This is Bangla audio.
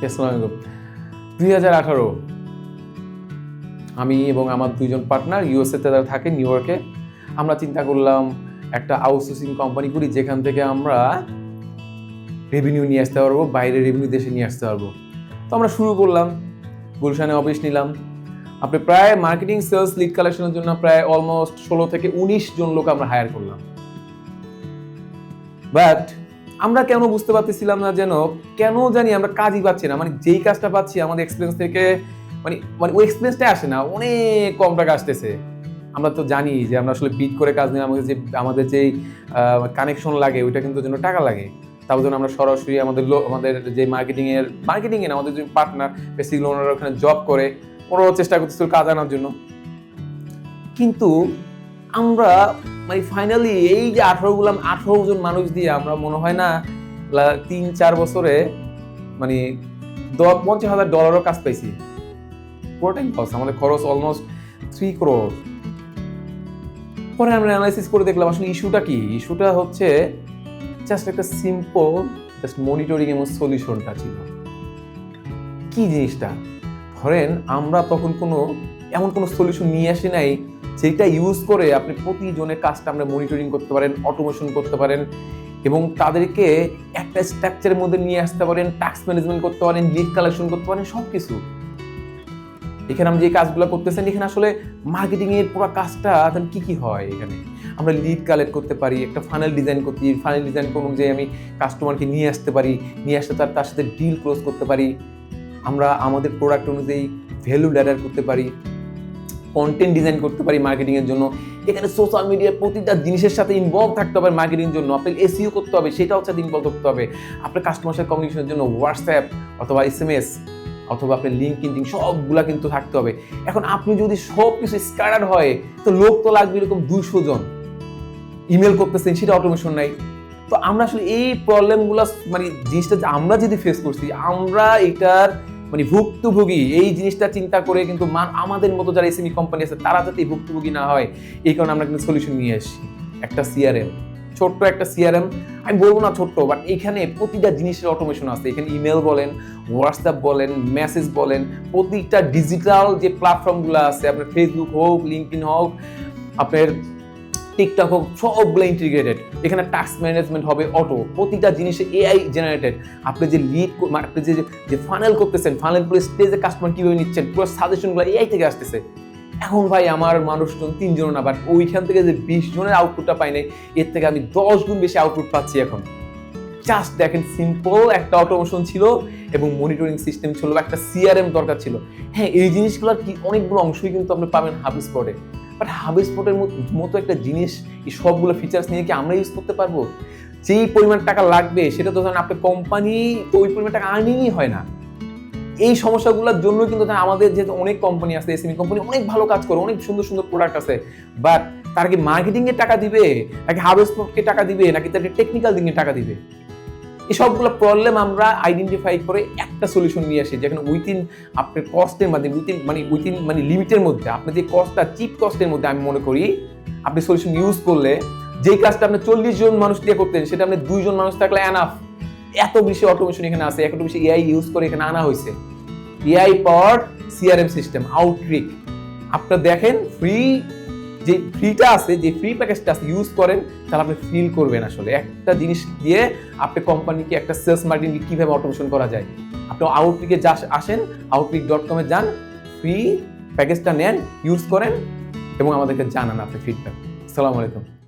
আসসালামু আলাইকুম। 2018 আমি এবং আমার দুইজন পার্টনার ইউএসএতে থাকে, নিউ ইয়র্কে। আমরা চিন্তা করলাম একটা আউটসোর্সিং কোম্পানি করি, যেখান থেকে আমরা রেভিনিউ নিয়ে আসতে পারবো, বাইরে রেভিনিউ দেশে নিয়ে আসতে পারবো। তো আমরা শুরু করলাম, গুলশানে অফিস নিলাম। আপনি প্রায় মার্কেটিং, সেলস, লিড কালেকশনের জন্য প্রায় অলমোস্ট 16 থেকে 19 জন লোক আমরা হায়ার করলাম। বাট আমরা কেন বুঝতে পারতেছিলাম না, কেন জানি আমরা কাজই পাচ্ছি না। মানে যেই কাজটা পাচ্ছি আমাদের এক্সপিরিয়েন্স থেকে মানে মানে ওই এক্সপিরিয়েন্সটাই আসে না, অনেক কম টাকা আসতেছে। আমরা তো জানি যে আমরা আসলে বিট করে কাজ নিয়ে আমাদের যেই কানেকশন লাগে ওইটা কিন্তু জন্য টাকা লাগে। তার জন্য আমরা সরাসরি আমাদের যে মার্কেটিং এর আমাদের যে পার্টনার বেসিক্যালি ওনারা ওখানে জব করে, ওরাও চেষ্টা করতেছিল কাজ আনার জন্য। কিন্তু আমরা মানে ফাইনালি এই যে 18 জন মানুষ দিয়ে আমরা মনে হয় না 3-4 বছরে মানে $50,000 কাজ পাইছি। পুরোটাই লস, আমাদের খরচ অলমোস্ট 3 crore। পরে আমরা অ্যানালাইসিস করে দেখলাম আসলে ইস্যুটা কি। ইস্যুটা হচ্ছে জাস্ট একটা সিম্পল মনিটরিং এবং সলিউশনটা ছিল। কি জিনিসটা? ধরেন আমরা তখন এমন কোনো সলিউশন নিয়ে আসি নাই যেটা ইউজ করে আপনি প্রতিজনের কাজটা আমরা মনিটরিং করতে পারেন, অটোমেশন করতে পারেন এবং তাদেরকে একটা স্ট্রাকচারের মধ্যে নিয়ে আসতে পারেন, টাস্ক ম্যানেজমেন্ট করতে পারেন, লিড কালেকশন করতে পারেন, সবকিছু। এখানে আমরা যে কাজগুলো করতেছেন, এখানে আসলে মার্কেটিং এর পুরো কাজটা কি কি হয়। এখানে আমরা লিড কালেক্ট করতে পারি, একটা ফানেল ডিজাইন করতে, ফানেল ডিজাইন কোন অনুযায়ী আমি কাস্টমারকে নিয়ে আসতে পারি, নিয়ে আসতে তার সাথে ডিল ক্লোজ করতে পারি। আমরা আমাদের প্রোডাক্ট অনুযায়ী ভ্যালু ল্যাডার করতে পারি, কন্টেন্ট ডিজাইন করতে পারি মার্কেটিং এর জন্য। এখানে সোশ্যাল মিডিয়ার প্রতিটা জিনিসের সাথে ইনভলভ থাকতে হবে মার্কেটিং এর জন্য। আপনাকে এসইও করতে হবে, সেটাও সাথে ইনভলভ করতে হবে। আপনার কাস্টমার সাথে কমিউনিকেশনের জন্য হোয়াটসঅ্যাপ অথবা SMS অথবা আপনার লিঙ্কডিন সবগুলা কিন্তু থাকতে হবে। এখন আপনি যদি সব কিছু স্ক্যাটার হয়, তো লোক তো লাগবে এরকম 200 জন। ইমেল করতেছেন, সেটা অটোমেশন নাই। তো আমরা আসলে এই প্রবলেমগুলো মানে জিনিসটা আমরা যদি ফেস করছি, আমরা এটার মানে ভুক্তভোগী, এই জিনিসটা চিন্তা করে কিন্তু আমাদের মতো যারা এসএমই কোম্পানি আছে তারা যাতে ভুক্তভোগী না হয়, এই কারণে আমরা কিন্তু সলিউশন নিয়ে আসি। একটা সিআরএম, ছোট্ট একটা সিআরএম, আমি বলবো না ছোট্ট, বাট এখানে প্রতিটা জিনিসের অটোমেশন আছে। এখানে ইমেল বলেন, হোয়াটসঅ্যাপ বলেন, মেসেজ বলেন, প্রতিটা ডিজিটাল যে প্ল্যাটফর্মগুলো আছে, আপনার ফেসবুক হোক, লিঙ্কডইন হোক, আপনার টিকটক হোক, সবগুলো ইন্টিগ্রেটেড। এখানে টাস্ক ম্যানেজমেন্ট হবে অটো, প্রতিটা জিনিসে এআই জেনারেটেড। আপনি যে লিড, আপনি যে ফানেল করতেছেন, ফানেল করে স্টেজে কাস্টমার কিভাবে নিচ্ছেন, পুরো সাজেশনগুলো এআই থেকে আসতেছে। এখন ভাই আমার মানুষজন 3 জন না, বাট ওইখান থেকে যে 20 জনের আউটপুটটা পাই নাই, এর থেকে আমি 10 গুণ বেশি আউটপুট পাচ্ছি এখন। জাস্ট দেখেন, সিম্পল একটা অটোমেশন ছিল এবং মনিটরিং সিস্টেম ছিল, একটা সিআরএম দরকার ছিল। হ্যাঁ, এই জিনিসগুলোর কি অনেকগুলো অংশই কিন্তু আপনি পাবেন হাবস্পটে। বাট হাবস্পটের মতো একটা জিনিস, এই সবগুলো ফিচার্স নিয়ে কি আমরা ইউজ করতে পারবো? যেই পরিমাণ টাকা লাগবে সেটা তো ধরেন আপনার কোম্পানি তো ওই পরিমাণ টাকা আর্নিংই হয় না। এই সমস্যাগুলোর জন্য কিন্তু আমাদের যে অনেক কোম্পানি আছে, এসএমই কোম্পানি অনেক ভালো কাজ করে, অনেক সুন্দর সুন্দর প্রোডাক্ট আছে, বাট তারা কি মার্কেটিং এর টাকা দিবে, নাকি হাবস্পটকে টাকা দিবে, নাকি তাদের টেকনিক্যাল দিকে টাকা দিবে? এই সবগুলো প্রবলেম আমরা আইডেন্টিফাই করে একটা সলিউশন নিয়ে আসি, যেখানে উইথিন আপনার কস্টের মধ্যে, উইথিন লিমিটের মধ্যে, আপনার যে কস্টটা চিপ কস্টের মধ্যে, আমি মনে করি আপনি সলিউশন ইউজ করলে যেই কাজটা আপনি 40 জন মানুষ দিয়ে করতেন, সেটা আপনি 2 জন মানুষ থাকলে এনাফ। এত বেশি অটোমেশন এখানে আছে, এত বেশি এআই ইউজ করে এখানে আনা হয়েছে। AI powered CRM system outreach. আপনারা দেখেন, যে ফ্রিটা আছে, যে ফ্রি প্যাকেজটা আছে, ইউজ করেন, তাহলে আপনি ফিল করবেন আসলে একটা জিনিস দিয়ে আপনি কোম্পানিকে একটা সেলস মার্কেটিং কিভাবে অটোমেশন করা যায়। আপনি আউটরিকে আসেন, outreak.com এ যান, ফ্রি প্যাকেজটা নেন, ইউজ করেন এবং আমাদেরকে জানান আপনার ফিডব্যাক। আসসালামু আলাইকুম।